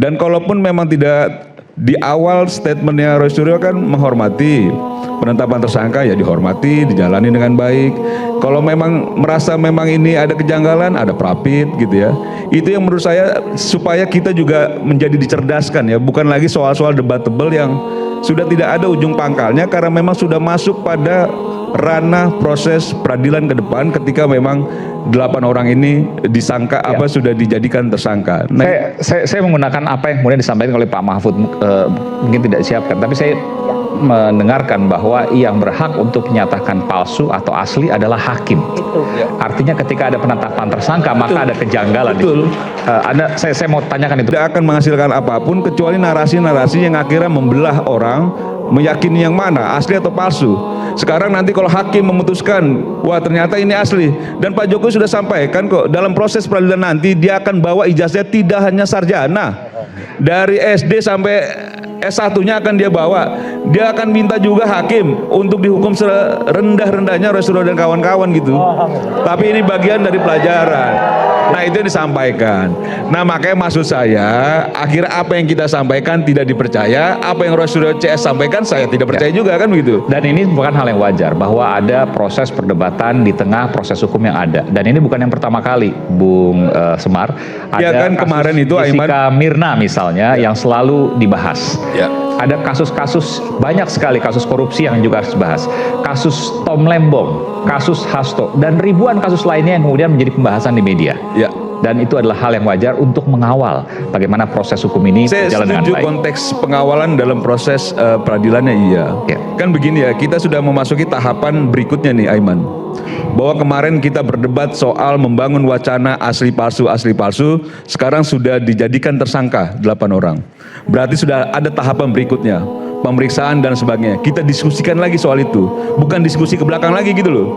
Dan kalaupun memang tidak di awal statementnya Roy Suryo kan menghormati penetapan tersangka, ya dihormati, dijalani dengan baik. Kalau memang merasa memang ini ada kejanggalan, ada prapit gitu ya. Itu yang menurut saya supaya kita juga menjadi dicerdaskan ya, bukan lagi soal-soal debatable yang sudah tidak ada ujung pangkalnya karena memang sudah masuk pada ranah proses peradilan ke depan ketika memang 8 orang ini disangka sudah dijadikan tersangka. Nah, saya menggunakan apa yang kemudian disampaikan oleh Pak Mahfud, mungkin tidak disiapkan, tapi saya mendengarkan bahwa yang berhak untuk menyatakan palsu atau asli adalah hakim. Artinya ketika ada penetapan tersangka maka ada kejanggalan. Saya mau tanyakan itu. Tidak akan menghasilkan apapun kecuali narasi-narasi yang akhirnya membelah orang, meyakini yang mana asli atau palsu. Sekarang nanti kalau hakim memutuskan wah ternyata ini asli, dan Pak Jokowi sudah sampaikan kok dalam proses peradilan nanti dia akan bawa ijazahnya tidak hanya sarjana, dari SD sampai S1-nya akan dia bawa. Dia akan minta juga hakim untuk dihukum serendah-rendahnya Roy Suryo dan kawan-kawan gitu. Tapi ini bagian dari pelajaran. Nah itu yang disampaikan. Nah makanya maksud saya akhirnya apa yang kita sampaikan tidak dipercaya, apa yang Roy Suryo CS sampaikan saya tidak percaya juga kan begitu. Dan ini bukan hal yang wajar bahwa ada proses perdebatan di tengah proses hukum yang ada. Dan ini bukan yang pertama kali, Bung Semar. Ya ada kan kemarin itu Jessica Mirna misalnya yang selalu dibahas. Ada kasus-kasus, banyak sekali kasus korupsi yang juga harus dibahas. Kasus Tom Lembong, kasus Hasto, dan ribuan kasus lainnya yang kemudian menjadi pembahasan di media. Dan itu adalah hal yang wajar untuk mengawal bagaimana proses hukum ini berjalan dengan baik. Saya setuju konteks pengawalan dalam proses peradilannya Kan begini ya, kita sudah memasuki tahapan berikutnya nih Aiman. Bahwa kemarin kita berdebat soal membangun wacana asli palsu, sekarang sudah dijadikan tersangka 8 orang. Berarti sudah ada tahapan berikutnya, pemeriksaan dan sebagainya. Kita diskusikan lagi soal itu, bukan diskusi ke belakang lagi gitu loh.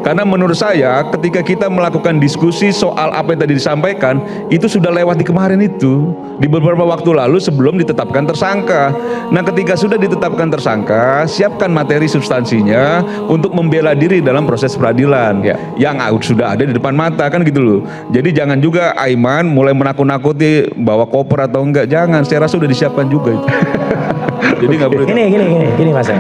Karena menurut saya ketika kita melakukan diskusi soal apa yang tadi disampaikan, itu sudah lewat di kemarin itu, di beberapa waktu lalu sebelum ditetapkan tersangka. Nah ketika sudah ditetapkan tersangka, siapkan materi substansinya untuk membela diri dalam proses peradilan yang sudah ada di depan mata kan gitu loh. Jadi jangan juga Aiman mulai menakut-nakuti bawa koper atau enggak, jangan. Saya rasa sudah disiapkan juga itu. Jadi nggak boleh. Gini Mas.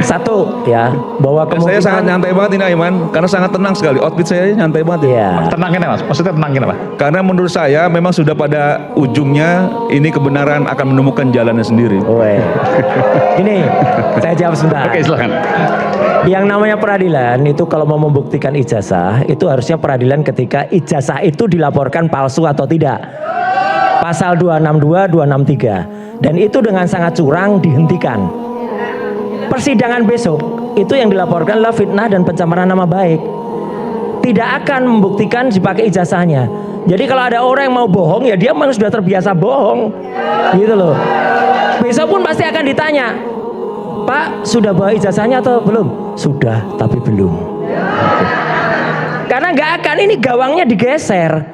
Satu ya, bahwa kemungkinan saya sangat nyantai banget ini Aiman, karena sangat tenang sekali. Outfit saya nyantai banget. Tenangin ya Mas, maksudnya tenangin apa? Karena menurut saya memang sudah pada ujungnya ini kebenaran akan menemukan jalannya sendiri. Gini, saya jawab sebentar. Oke, silakan. Yang namanya peradilan itu kalau mau membuktikan ijazah, itu harusnya peradilan ketika ijazah itu dilaporkan palsu atau tidak. Pasal 262, 263. Dan itu dengan sangat curang dihentikan. Persidangan besok itu yang dilaporkan adalah fitnah dan pencemaran nama baik. Tidak akan membuktikan dipakai ijazahnya. Jadi kalau ada orang yang mau bohong, ya dia memang sudah terbiasa bohong, gitu loh. Besok pun pasti akan ditanya, Pak sudah bawa ijazahnya atau belum? Sudah, tapi belum. Karena nggak akan, ini gawangnya digeser.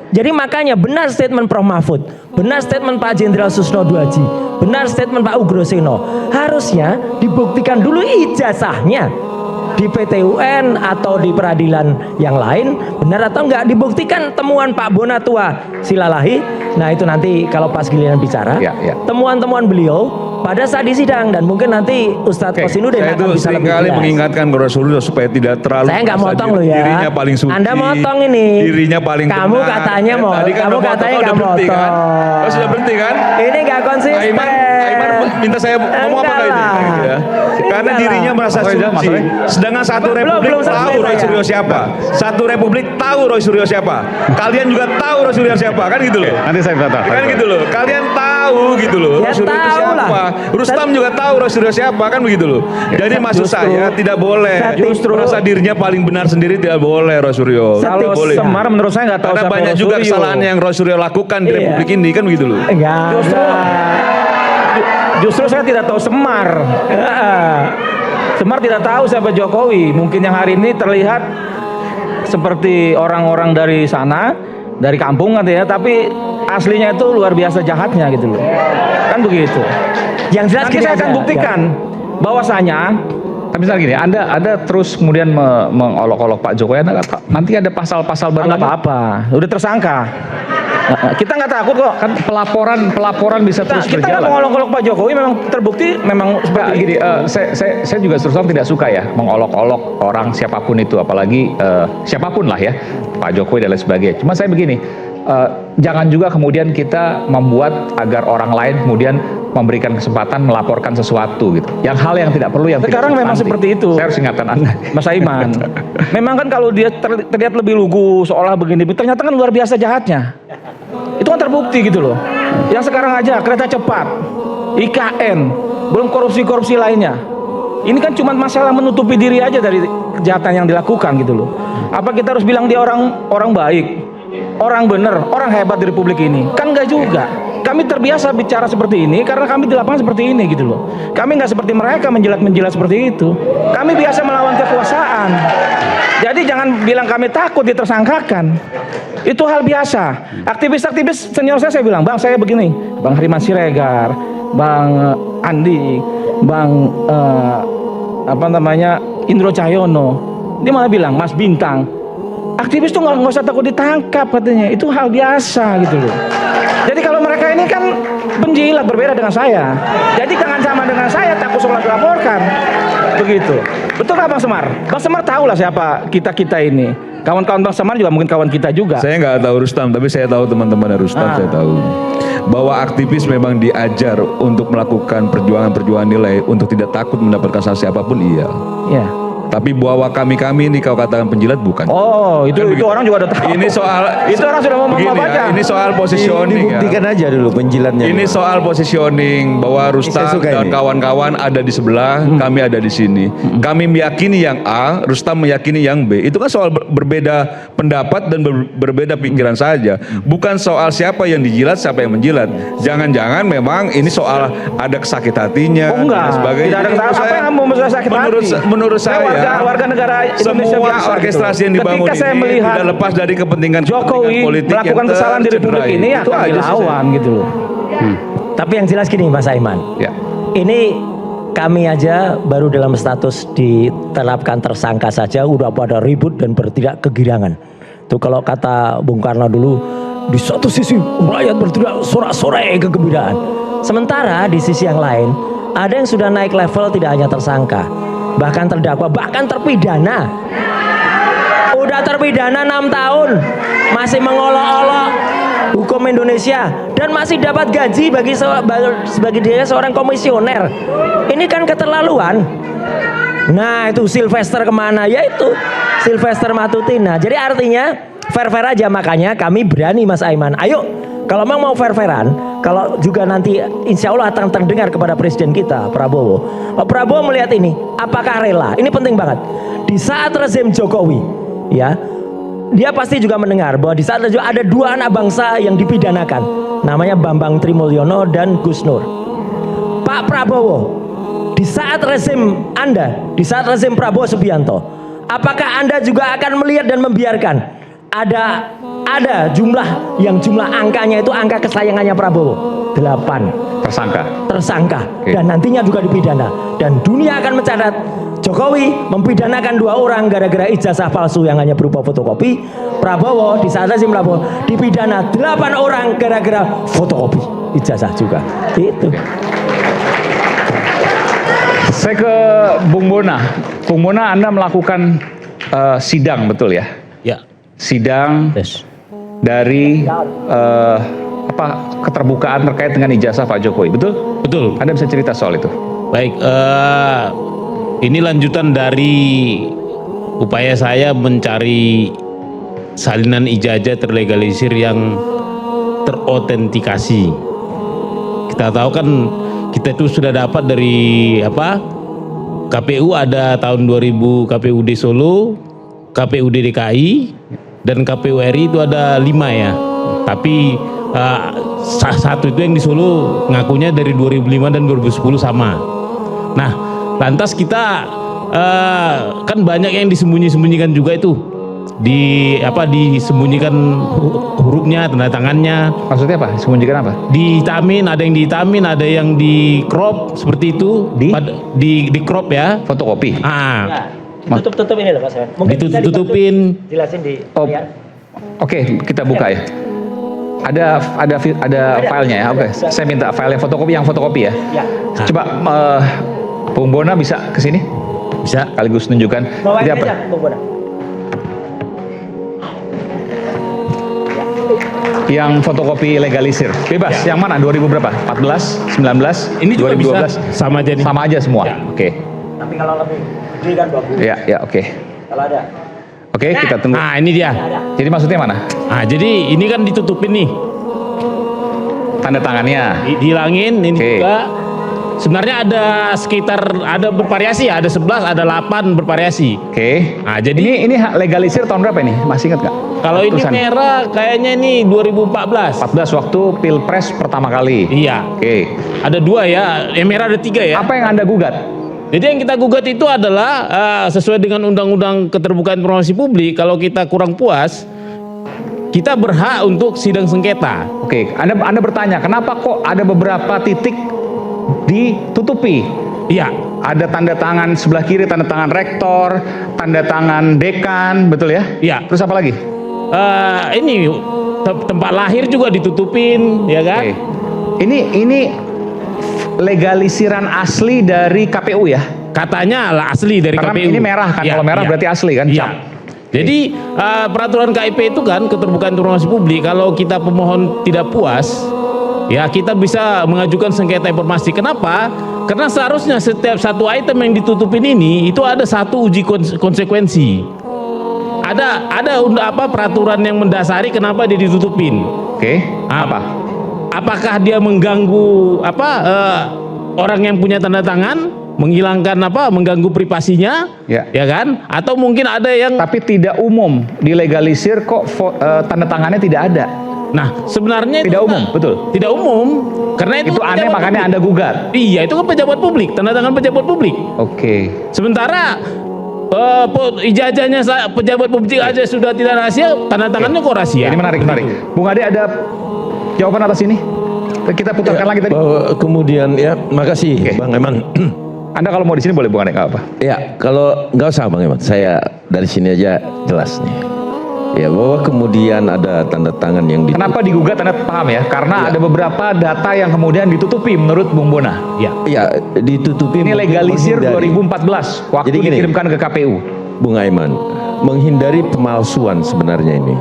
Jadi makanya benar statement Prof Mahfud, benar statement Pak Jenderal Susno Duaji, benar statement Pak Ugroseno, harusnya dibuktikan dulu ijazahnya di PT UN atau di peradilan yang lain benar atau enggak, dibuktikan temuan Pak Bonatua Silalahi. Nah itu nanti kalau pas giliran bicara, temuan-temuan beliau pada saat di sidang, dan mungkin nanti Ustadz Kosinudin akan bisa lebih jelas. Saya itu mengingatkan Roy Suryo supaya tidak terlalu. Saya nggak motong loh ya. Dirinya paling suci. Anda motong ini. Dirinya paling kamu benar. Katanya mau. Tadi kan kamu katanya nggak motong. Kan? Oh, sudah berhenti kan? Ini nggak konsisten. Aiman minta saya ngomong apa ini? Ya. Karena dirinya merasa suci. Sedangkan satu republik tahu Roy Suryo siapa. Satu republik tahu Roy Suryo siapa. Kalian juga tahu Roy Suryo siapa kan gitu loh. Nanti saya kata. Kan gitu loh. Kalian tahu gitu loh. Roy Suryo itu siapa. Rustam juga tahu Roy Suryo siapa kan begitu loh. Jadi maksud saya tidak boleh justru merasa dirinya paling benar sendiri, tidak boleh Roy Suryo. Kalau Semar menurut saya nggak tahu. Karena banyak juga kesalahan yang Roy Suryo lakukan di Republik ini kan begitu loh. Justru saya tidak tahu Semar. Semar tidak tahu siapa Jokowi. Mungkin yang hari ini terlihat seperti orang-orang dari sana, dari kampung katanya, tapi aslinya itu luar biasa jahatnya gitu loh. Kan begitu. Yang jelas nanti saya akan buktikan bahwasanya. Tapi misalnya gini, Anda terus kemudian mengolok-olok Pak Jokowi, nanti ada pasal-pasal baru. Nggak apa-apa, udah tersangka. Kita nggak takut kok. Kan pelaporan bisa terus Kita nggak berjalan. mengolok-olok Pak Jokowi, memang terbukti memang Nggak, seperti gini, saya juga terus terang tidak suka ya mengolok-olok orang siapapun itu, apalagi siapapun lah ya, Pak Jokowi dan lain sebagainya. Cuma saya begini, jangan juga kemudian kita membuat agar orang lain kemudian memberikan kesempatan melaporkan sesuatu gitu. Yang hal yang tidak perlu yang Sekarang tidak memang substantif. seperti itu. Saya harus ingatkan Anda. Mas Aiman. Memang kan kalau dia terlihat lebih lugu seolah begini, ternyata kan luar biasa jahatnya. Itu kan terbukti gitu loh. Yang sekarang aja kereta cepat, IKN, belum korupsi-korupsi lainnya. Ini kan cuma masalah menutupi diri aja dari kejahatan yang dilakukan gitu loh. Apa kita harus bilang dia orang baik, orang bener, orang hebat di Republik ini? Kan enggak juga. Kami terbiasa bicara seperti ini karena kami di lapangan seperti ini gitu loh. Kami nggak seperti mereka menjilat-menjilat seperti itu. Kami biasa melawan kekuasaan. Jadi jangan bilang kami takut ditersangkakan. Itu hal biasa. Aktivis-aktivis senior saya bilang, Bang saya begini, Bang Hariman Siregar, Bang Andi, Bang Indro Cahyono. Dia malah bilang, Mas Bintang, aktivis tuh nggak usah takut ditangkap katanya. Itu hal biasa gitu loh. Jadi kalau mereka ini kan penjilat berbeda dengan saya. Jadi jangan sama dengan saya takut soal dilaporkan. Begitu. Betul nggak Bang Semar? Bang Semar tahu lah siapa kita ini. Kawan-kawan Bang Semar juga mungkin kawan kita juga. Saya nggak tahu Rustam, tapi saya tahu teman-teman Rustam, saya tahu. Bahwa aktivis memang diajar untuk melakukan perjuangan-perjuangan nilai untuk tidak takut mendapatkan sanksi apapun, iya. Ya. Tapi bahwa kami ini kau katakan penjilat bukan. Oh, itu orang juga udah tahu. Ini soal itu orang sudah mau begini membaca. ya, ini soal positioning ya. Dibuktikan aja dulu penjilatnya. Ini soal positioning bahwa Rustam Saya suka dan ini. kawan-kawan ada di sebelah, kami ada di sini. Kami meyakini yang A, Rustam meyakini yang B. Itu kan soal berbeda pendapat dan berbeda pikiran saja. Bukan soal siapa yang dijilat, siapa yang menjilat. Jangan-jangan memang ini soal ada kesakit hatinya Oh, enggak. dan sebagainya. Tidak ada Jadi apa yang mau sakit hati. Menurut saya warga negara Indonesia semua biasa orkestrasi gitu. yang dibangun Ketika saya ini melihat tidak lepas dari kepentingan Jokowi politik melakukan yang kesalahan di Republik tercederai. ini ya Itu akan aja sih saya. dilawan gitu loh. Tapi yang jelas gini Mas Aiman, Ya. ini kami aja baru dalam status diterapkan tersangka saja udah pada ribut dan berteriak kegirangan. Tuh kalau kata Bung Karno dulu, di satu sisi rakyat berteriak sorak-sorai kegembiraan. Sementara di sisi yang lain ada yang sudah naik level tidak hanya tersangka, bahkan terdakwa, bahkan terpidana. Udah terpidana 6 tahun, masih mengolok-olok hukum Indonesia dan masih dapat gaji sebagai dia seorang komisioner. Ini kan keterlaluan. Nah itu Sylvester kemana? Yaitu Sylvester Matutina. Jadi artinya fair-fair aja, makanya kami berani Mas Aiman. Ayo kalau memang mau fair-fairan, kalau juga nanti insya Allah akan terdengar kepada presiden kita Prabowo. Pak Prabowo melihat ini, apakah rela? Ini penting banget. Di saat rezim Jokowi, ya, dia pasti juga mendengar bahwa di saat itu ada dua anak bangsa yang dipidanakan, namanya Bambang Trimulyono dan Gus Nur. Pak Prabowo, di saat rezim Anda, di saat rezim Prabowo Subianto, apakah Anda juga akan melihat dan membiarkan ada jumlah angkanya itu angka kesayangannya Prabowo 8 tersangka Oke. dan nantinya juga dipidana, dan dunia akan mencatat Jokowi mempidanakan 2 orang gara-gara ijazah palsu yang hanya berupa fotokopi. Prabowo di saat rezim Prabowo dipidana 8 orang gara-gara fotokopi ijazah juga. Itu. Saya ke Bung Bona. Bung Bona, Anda melakukan sidang, betul ya? Ya, Sidang yes. dari keterbukaan terkait dengan ijazah Pak Jokowi, betul? Betul. Anda bisa cerita soal itu? Baik, ini lanjutan dari upaya saya mencari salinan ijazah terlegalisir yang terautentikasi. Kita tahu kan kita itu sudah dapat dari KPU ada tahun 2000 KPUD Solo, KPUD DKI, dan KPU RI itu ada 5 ya. Tapi satu itu yang di Solo ngakunya dari 2005 dan 2010 sama. Nah, lantas kita kan banyak yang disembunyikan juga itu. Disembunyikan hurufnya, tanda tangannya. Maksudnya apa? Sembunyikan apa? Dihitamin, ada yang dihitamin, ada yang di crop seperti itu. Di crop ya. Fotokopi. Tutup ini loh Mas. Mungkin bisa Ditutupin. jelasin di Oh, layar. Oke, kita buka ya. Ada filenya ya. Oke. Saya minta file yang fotokopi ya. Ya. Coba Bung Bona bisa ke sini? Bisa. Sekaligus tunjukkan. Bawain Ini apa? aja, Bung Bona. Yang fotokopi legalisir. Bebas. Yang mana? 2000 berapa? 14, 19, Ini juga 2012. bisa. Sama aja nih. Sama aja semua. Ya. Oke. Tapi kalau lebih gede kan bagus. Ya, oke. Kalau ada. Oke, kita tunggu. Nah, ini dia. Jadi maksudnya mana? Nah, jadi ini kan ditutupin nih. Tanda tangannya. Dihilangin ini Oke. juga. Sebenarnya ada sekitar ada bervariasi ya, ada 11, ada 8 bervariasi. Oke. Nah, jadi Ini legalisir tahun berapa ini? Masih ingat nggak? kalau ini Tulisan. merah kayaknya ini 2014. 14 waktu Pilpres pertama kali. Iya. Oke. Ada 2 ya, yang merah ada 3 ya. Apa yang Anda gugat? Jadi yang kita gugat itu adalah sesuai dengan Undang-Undang Keterbukaan Informasi Publik, kalau kita kurang puas, kita berhak untuk sidang sengketa. Oke, Anda bertanya, kenapa kok ada beberapa titik ditutupi? Iya. Ada tanda tangan sebelah kiri, tanda tangan rektor, tanda tangan dekan, betul ya? Iya. Terus apa lagi? Ini tempat lahir juga ditutupin, ya kan? Oke. Ini legalisiran asli dari KPU ya? Katanya lah asli dari Karena KPU. ini merah kan, Iya, kalau merah iya. berarti asli kan? Iya. Cap. Jadi peraturan KIP itu kan keterbukaan informasi publik, kalau kita pemohon tidak puas, ya kita bisa mengajukan sengketa informasi. Kenapa? Karena seharusnya setiap satu item yang ditutupin ini itu ada satu uji konsekuensi. Ada peraturan yang mendasari kenapa dia ditutupin. Oke. Apa? Apakah dia mengganggu orang yang punya tanda tangan, menghilangkan mengganggu privasinya, Ya. kan? Atau mungkin ada yang Tapi tidak umum dilegalisir kok tanda tangannya tidak ada. nah sebenarnya Tidak itu umum, betul. tidak umum karena itu Itu kan aneh pejabat makanya publik. Anda gugat. Iya, itu kan pejabat publik, tanda tangan pejabat publik. Oke. Sementara ijazahnya pejabat publik aja sudah tidak rahasia, tanda tangannya kok rahasia. Ini menarik. Bung Ade ada jawaban atas ini? Kita putarkan lagi tadi. Bahwa kemudian ya, makasih Oke. Bang Eman. Anda kalau mau di sini boleh Bung Ade, nggak apa. Ya, kalau nggak usah Bang Eman, saya dari sini aja jelas nih. Ya, bahwa kemudian ada tanda tangan yang Kenapa digugat Anda paham ya? Karena Iya. ada beberapa data yang kemudian ditutupi menurut Bung Bona. Ya. ya ditutupi. Ini mungkin legalisir menghindari- 2014 waktu Jadi gini. dikirimkan ke KPU. Bung Aiman, menghindari pemalsuan sebenarnya ini.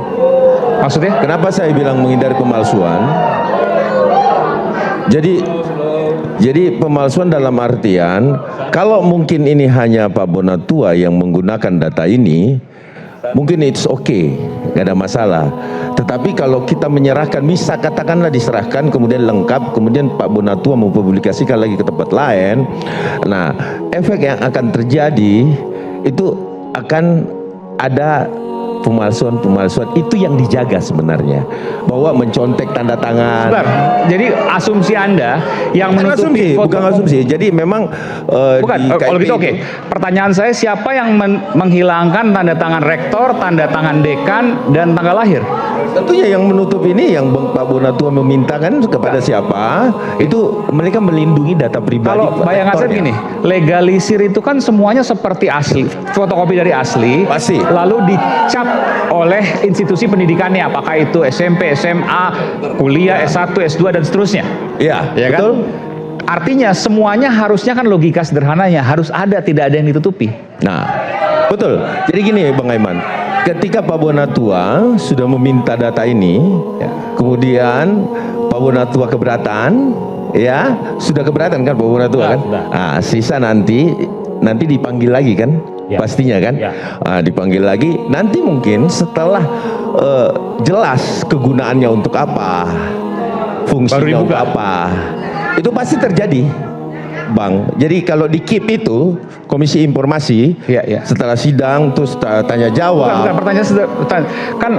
Maksudnya? Kenapa saya bilang menghindari pemalsuan? Jadi pemalsuan dalam artian kalau mungkin ini hanya Pak Bonatua yang menggunakan data ini, mungkin it's okay, gak ada masalah. Tetapi kalau kita menyerahkan, katakanlah diserahkan, kemudian lengkap, kemudian Pak Bonatua mempublikasikan lagi ke tempat lain, nah efek yang akan terjadi itu akan ada pemalsuan itu yang dijaga sebenarnya, bahwa mencontek tanda tangan. Sebentar. Jadi asumsi Anda yang Bukan menutupi asumsi, bukan asumsi. Jadi memang Bukan, di kalau KIP gitu oke. itu- Pertanyaan saya, siapa yang menghilangkan tanda tangan rektor, tanda tangan dekan, dan tanggal lahir? Tentunya yang menutup ini yang Pak Bonatua memintakan kepada siapa, itu mereka melindungi data pribadi. Kalau bayangan saya rektornya. begini, legalisir itu kan semuanya seperti asli, fotokopi dari asli, Pasti. lalu dicap oleh institusi pendidikannya, apakah itu SMP, SMA, kuliah, S1, S2, dan seterusnya. Iya, Ya kan? betul. Artinya semuanya harusnya kan logika sederhananya harus ada, tidak ada yang ditutupi. Nah, betul. Jadi gini Bang Aiman, ketika Pak Bonatua sudah meminta data ini, kemudian Pak Bonatua keberatan, ya sudah keberatan kan Pak Bonatua kan? Sudah. Nah, sisa nanti dipanggil lagi kan? Ya. Pastinya kan? Ya. Nah, dipanggil lagi. Nanti mungkin setelah jelas kegunaannya untuk apa, fungsinya untuk apa, itu pasti terjadi. Bang, jadi kalau di KIP itu Komisi Informasi, Iya. setelah sidang terus tanya Bukan, jawab, pertanyaan kan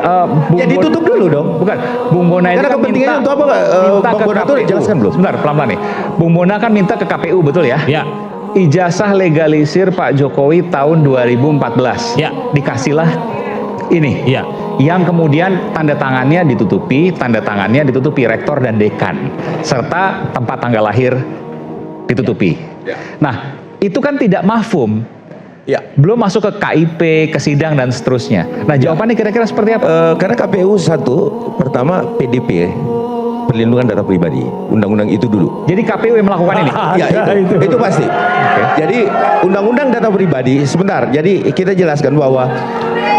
Bung ya ditutup dulu dong. Bukan, Bung Bona ini Karena kan kepentingannya minta, untuk apa, minta Bang ke Bona tuh KPU. jelaskan belum? Sebentar, pelan-pelan nih. Bung Bona kan minta ke KPU, betul ya? Ya. Ijazah legalisir Pak Jokowi tahun 2014. Ya. Dikasihlah ini. Iya. Yang kemudian tanda tangannya ditutupi rektor dan dekan, serta tempat tanggal lahir ditutupi. Nah, itu kan tidak mafhum. Ya. Belum masuk ke KIP, ke sidang dan seterusnya. Nah, jawabannya kira-kira seperti apa? Karena KPU pertama PDP, perlindungan data pribadi, undang-undang itu dulu. Jadi KPU yang melakukan ini. Ya itu pasti. Jadi undang-undang data pribadi sebentar. Jadi kita jelaskan bahwa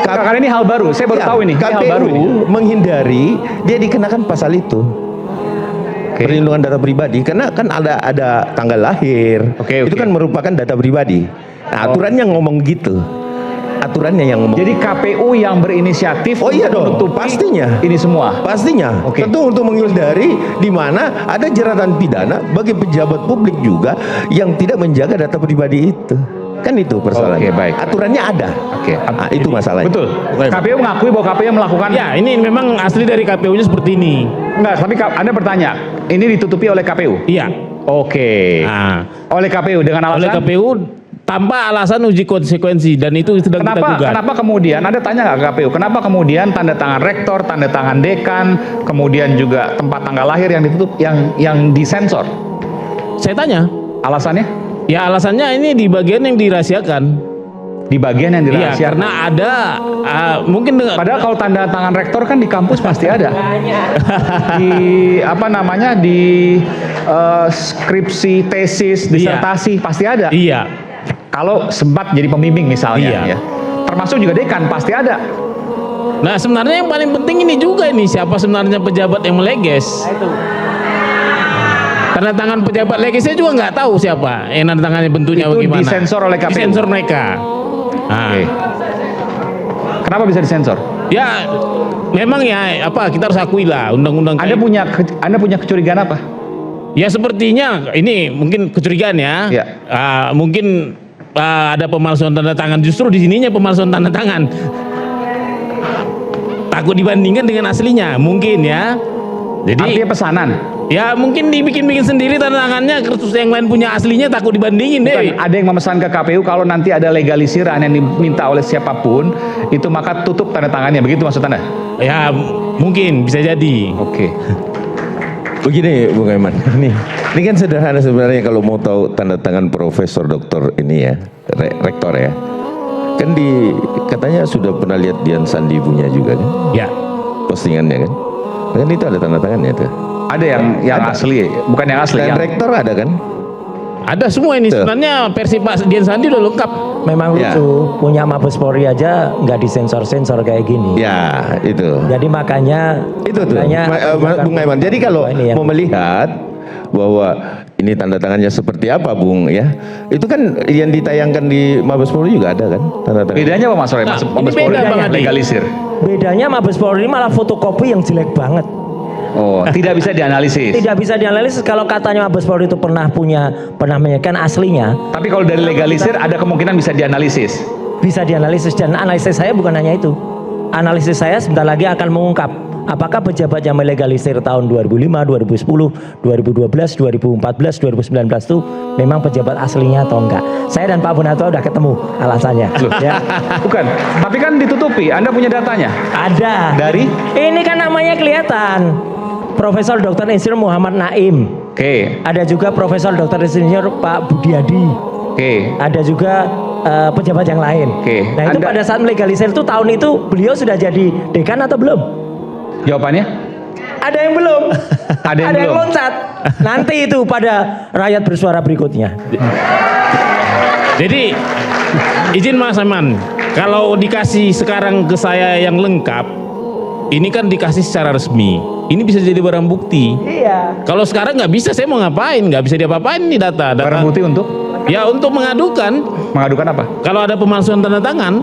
Karena ini hal baru, saya baru tahu ini hal KPU baru ini. menghindari dia dikenakan pasal itu. Perlindungan data pribadi karena kan ada tanggal lahir. Itu kan merupakan data pribadi. Nah, aturannya ngomong gitu. Aturannya yang ngomong. Jadi KPU yang berinisiatif Oh iya dong, menutupi pastinya. ini semua. Pastinya. Oke. Tentu untuk menghindari di mana ada jeratan pidana bagi pejabat publik juga yang tidak menjaga data pribadi itu. Kan itu persoalannya. Oke, baik. Aturannya ada. Oke. Nah, itu masalahnya. Betul. KPU mengakui bahwa KPU melakukan. Ya, ini memang asli dari KPU-nya seperti ini. Enggak, tapi Anda bertanya, ini ditutupi oleh KPU? Iya. Oke. Nah, Oleh KPU dengan alasan? oleh KPU tanpa alasan uji konsekuensi dan itu sedang kita gugat. Kenapa kemudian Anda tanya nggak ke KPU? Kenapa kemudian tanda tangan rektor, tanda tangan dekan, kemudian juga tempat tanggal lahir yang ditutup, yang disensor? Saya tanya. Alasannya? Ya alasannya ini di bagian yang dirahasiakan. Di bagian yang Iya, dirahasiakan. karena ada mungkin dengan Padahal kalau tanda tangan rektor kan di kampus pasti ada. Di apa namanya di skripsi, tesis, disertasi pasti ada. Iya. Kalau sempat jadi pembimbing misalnya, Iya. ya. Termasuk juga dekan pasti ada. Nah, sebenarnya yang paling penting ini juga ini siapa sebenarnya pejabat yang meleges. Tanda tangan pejabat legesnya juga nggak tahu siapa yang tanda tangannya bentuknya Itu bagaimana. disensor oleh KPU. Disensor mereka. Nah, Oke. Kenapa bisa disensor? ya memang ya apa kita harus akui lah undang-undang. Anda punya kecurigaan apa? Ya sepertinya ini mungkin kecurigaan ya. Ya. Mungkin ada pemalsuan tanda tangan. Justru di sininya pemalsuan tanda tangan. Takut dibandingkan dengan aslinya, mungkin ya. Jadi Artinya pesanan. ya mungkin dibikin-bikin sendiri tanda tangannya, terus yang lain punya aslinya takut dibandingin deh. Bukan, ada yang memesan ke KPU kalau nanti ada legalisiran yang diminta oleh siapapun, itu maka tutup tanda tangannya. Begitu maksud Anda? Ya mungkin bisa jadi. Oke. Begini Bung Aiman, ini kan sederhana sebenarnya kalau mau tahu tanda tangan profesor doktor ini ya, rektor ya. Kan katanya sudah pernah lihat Dian Sandi punya juga kan, Ya. postingannya kan. Kan itu ada tanda tangannya tuh. Ada yang Ada. asli, bukan yang asli. Dan Yang rektor ada kan? Ada semua ini Tuh. sebenarnya versi Pak Dian Sandi udah lengkap. Memang Ya. lucu, punya Mabes Polri aja nggak disensor-sensor kayak gini. Ya itu. Jadi makanya Itu tuh, Bung Aiman. Jadi kalau mau melihat bahwa ini tanda tangannya seperti apa, Bung ya, itu kan yang ditayangkan di Mabes Polri juga ada kan tanda tangan. bedanya apa Mas Roy? Nah, Mabes ini Polri beda, Bang Adi. legalisir. bedanya Mabes Polri malah fotokopi yang jelek banget. Oh, tidak bisa dianalisis. Tidak bisa dianalisis. Kalau katanya Mabes Polri itu pernah menyampaikan aslinya, Tapi kalau dari legalisir ada kemungkinan bisa dianalisis. bisa dianalisis, dan analisis saya bukan hanya itu. Analisis saya sebentar lagi akan mengungkap apakah pejabat yang melegalisir tahun 2005, 2010, 2012, 2014, 2019 itu memang pejabat aslinya atau enggak. Saya dan Pak Bonato udah ketemu alasannya. Ya. Bukan. Tapi kan ditutupi. Anda punya datanya. Ada. Dari? Ini kan namanya kelihatan. Profesor Dr. Insinyur Muhammad Naim. Oke. Ada juga Profesor Dr. Insinyur Pak Budiadi. Oke. Ada juga pejabat yang lain. Oke. Nah itu pada saat melegalisir itu tahun itu beliau sudah jadi dekan atau belum? Jawabannya? Ada yang belum. Ada yang belum. loncat. Nanti itu pada rakyat bersuara berikutnya. Jadi izin Mas Aiman, kalau dikasih sekarang ke saya yang lengkap, ini kan dikasih secara resmi. Ini bisa jadi barang bukti. Iya. Kalau sekarang nggak bisa, saya mau ngapain? Nggak bisa diapa-apain nih data. Barang bukti untuk Ya untuk mengadukan. mengadukan apa? Kalau ada pemalsuan tanda tangan,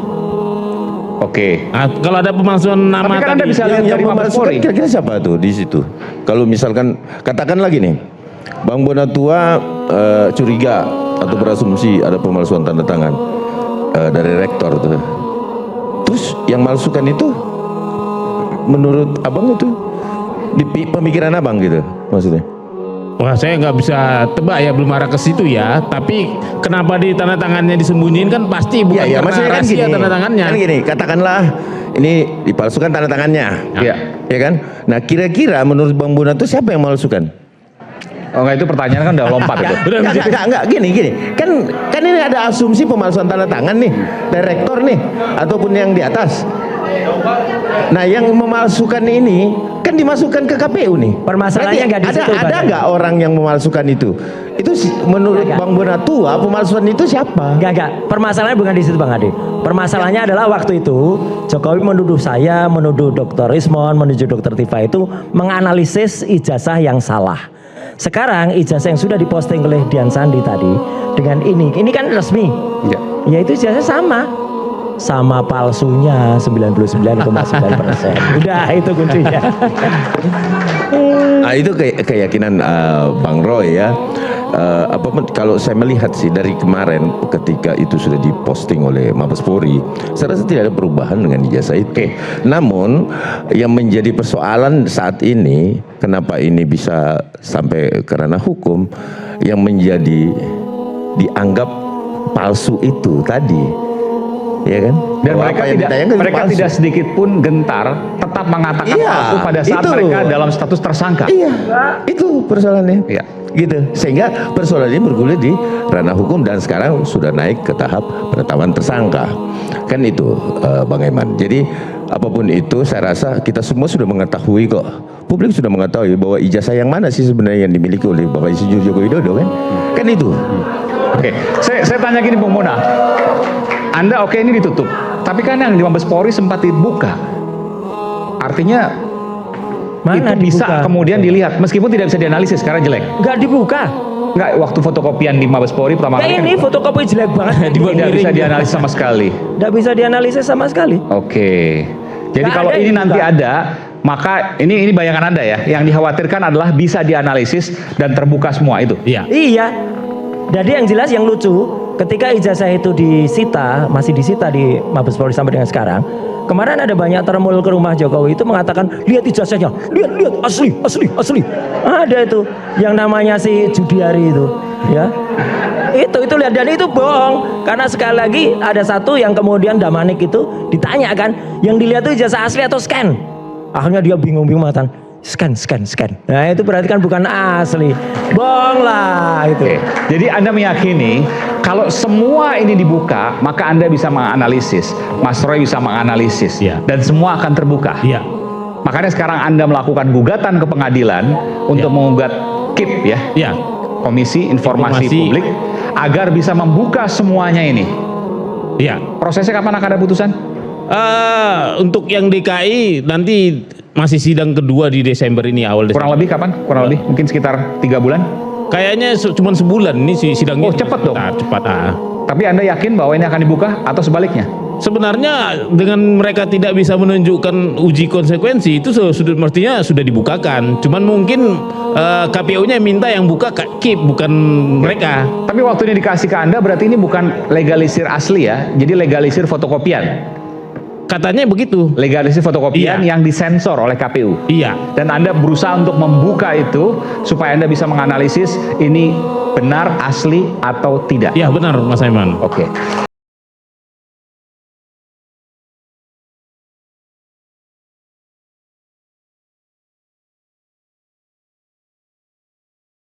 Oke. kalau ada pemalsuan nama Tapi kan Anda tadi. bisa lihat Yang dari Mabes memalsukan Polri. kira-kira siapa tuh di situ? Kalau misalkan katakan lagi nih, Bang Bonatua curiga atau berasumsi ada pemalsuan tanda tangan dari rektor tuh. Terus yang malsukan itu menurut abang itu di pemikiran abang gitu maksudnya? Wah, saya nggak bisa tebak ya, belum arah ke situ ya. Tapi kenapa di tanda tangannya disembunyiin kan pasti bukan Iya, karena maksudnya kan rahasia gini, tanda tangannya. kan gini, katakanlah ini dipalsukan tanda tangannya, Iya. ya kan? Nah kira-kira menurut Bang Bonatua siapa yang malsukan? Oh enggak, itu pertanyaan kan udah lompat itu. Enggak, gini. Kan ini ada asumsi pemalsuan tanda tangan nih, dari rektor nih, ataupun yang di atas. Nah, yang memalsukan ini kan dimasukkan ke KPU nih. Permasalahannya Berarti nggak di situ, ada Pak. nggak orang yang memalsukan itu? Itu menurut Nggak. Bang Bonatua, pemalsuan itu siapa? Enggak. Permasalahannya bukan di situ Bang Ade. Permasalahannya adalah waktu itu Jokowi menuduh saya, menuduh Dr. Rismon, menuduh Dr. Tifa itu menganalisis ijazah yang salah. Sekarang ijazah yang sudah diposting oleh Dian Sandi tadi dengan ini kan resmi. Ya. Ya itu ijazah sama palsunya 99,9%. Udah itu kuncinya. Nah, itu keyakinan Bang Roy ya. Kalau saya melihat sih dari kemarin ketika itu sudah diposting oleh Mabes Polri, saya rasa tidak ada perubahan dengan ijazah itu. Namun yang menjadi persoalan saat ini, kenapa ini bisa sampai ke ranah hukum, yang menjadi dianggap palsu itu tadi, ya kan? Dan Bahwa mereka apa yang ditayangkan itu palsu. tidak sedikit pun gentar tetap mengatakan Iya, palsu pada saat itu. mereka dalam status tersangka. Iya, itu persoalannya. Iya. Gitu. Sehingga persoalan ini bergulir di ranah hukum dan sekarang sudah naik ke tahap penetapan tersangka. Kan itu Bang Eman. Jadi apapun itu saya rasa kita semua sudah mengetahui kok. Publik sudah mengetahui bahwa ijazah yang mana sih sebenarnya yang dimiliki oleh Bapak Insinyur Joko Widodo kan? Kan itu. Oke, saya tanya gini Bung Mona. Anda oke ini ditutup, tapi kan yang di Mabes Polri sempat dibuka. Artinya Mana itu bisa dibuka? kemudian dilihat meskipun tidak bisa dianalisis karena jelek. Enggak dibuka. Enggak, waktu fotokopian di Mabes Polri pertama Kayak kali ini fotokopi jelek banget. tidak bisa dianalisis sama sekali. Enggak bisa dianalisis sama sekali. Oke. Jadi Nggak kalau ada ini yang nanti dibuka. ada, maka ini bayangan Anda ya. Yang dikhawatirkan adalah bisa dianalisis dan terbuka semua itu. Iya. Iya. Jadi yang jelas yang lucu, ketika ijazah itu masih disita di Mabes Polri sampai dengan sekarang. Kemarin ada banyak termul ke rumah Jokowi itu mengatakan, lihat ijazahnya, lihat asli. Ada itu yang namanya si Judiari itu, ya. Itu lihat, dan itu bohong karena sekali lagi ada satu yang kemudian Damanik itu ditanya kan, yang dilihat itu ijazah asli atau scan. Akhirnya dia bingung mengatakan scan. Nah itu berarti kan bukan asli, bohong lah itu. Oke. Jadi Anda meyakini kalau semua ini dibuka, maka Anda bisa menganalisis, Mas Roy bisa menganalisis, Iya. dan semua akan terbuka. Iya. Makanya sekarang Anda melakukan gugatan ke pengadilan untuk menggugat KIP ya, Iya. Komisi Informasi Informasi. Publik, agar bisa membuka semuanya ini. Iya. Prosesnya kapan akan ada putusan? Untuk yang DKI nanti masih sidang kedua di Desember ini, awal Desember. Kurang lebih kapan? Kurang lebih mungkin sekitar 3 bulan. Kayaknya cuma sebulan ini sidangnya. Oh, cepat dong. Cepat. Tapi Anda yakin bahwa ini akan dibuka atau sebaliknya? Sebenarnya dengan mereka tidak bisa menunjukkan uji konsekuensi itu mestinya sudah dibukakan. Cuman mungkin KPU-nya minta yang buka KIP bukan mereka. Tapi waktu ini dikasih ke Anda berarti ini bukan legalisir asli ya, jadi legalisir fotokopian. Katanya begitu. Legalisir fotokopian Iya. yang disensor oleh KPU. Iya. Dan Anda berusaha untuk membuka itu supaya Anda bisa menganalisis ini benar, asli atau tidak. Iya benar Mas Aiman. Oke.